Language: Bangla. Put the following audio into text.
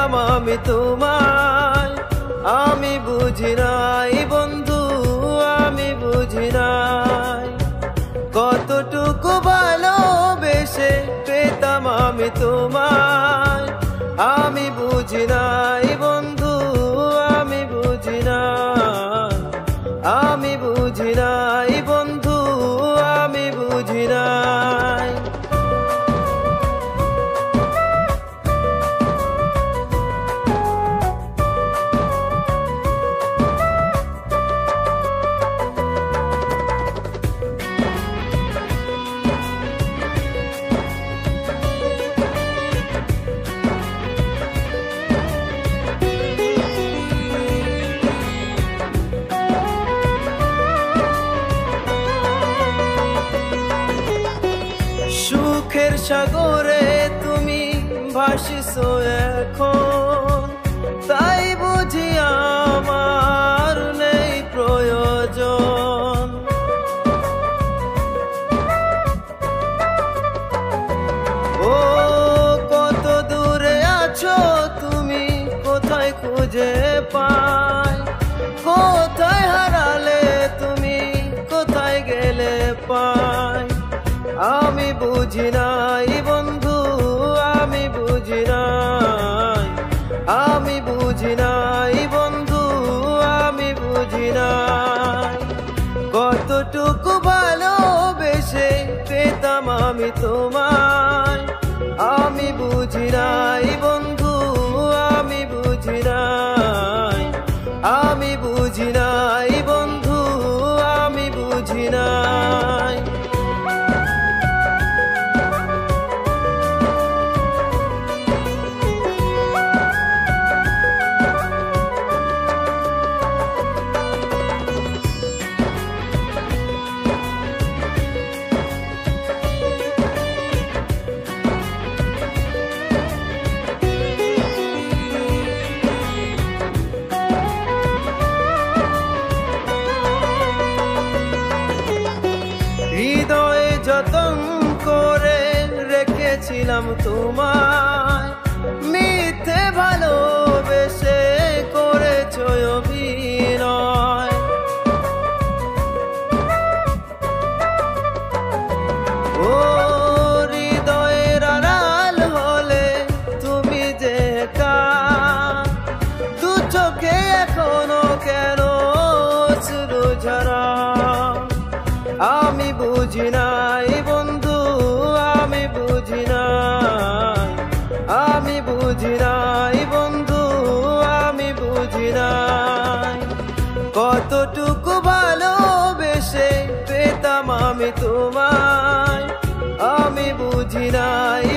পেতাম আমি তোমায়। আমি বুঝি নাই বন্ধু, আমি বুঝি নাই কতটুকু ভালোবেসে পেতাম আমি তোমায়। আমি বুঝি নাই বন্ধু, আমি বুঝি নাই, আমি বুঝি নাই বন্ধু, আমি বুঝি নাই। সুখের সাগরে তুমি ভাসিছো এখন, তাই বুঝি আমার নেই প্রয়োজন। ও কত দূরে আছো তুমি, কোথায় খুঁজে পাই, কোথায় হারালে তুমি, কোথায় গেলে পাই। আমি বুঝি নাই বন্ধু, আমি বুঝি নাই, আমি বুঝি নাই বন্ধু, আমি বুঝি নাই কতটুকু ভালোবেসে পেতাম আমি তোমায়। আমি বুঝি নাই বন্ধু, আমি বুঝি নাই, আমি বুঝি নাই বন্ধু, আমি বুঝি নাই। হৃদয়ে যতন করে রেখেছিলাম তোমায়, মিথ্যে ভালোবেসে করেছো অভিনয়। ও হৃদয়ের আড়াল হলে তুমি যে একা, দু চোখে এখনো কেন অশ্রু ঝরা। আমি বুঝি নাই বন্ধু, আমি বুঝি নাই, আমি বুঝি নাই বন্ধু, আমি বুঝি নাই কতটুকু ভালোবেসে পেতাম আমি তোমায়। আমি বুঝি নাই।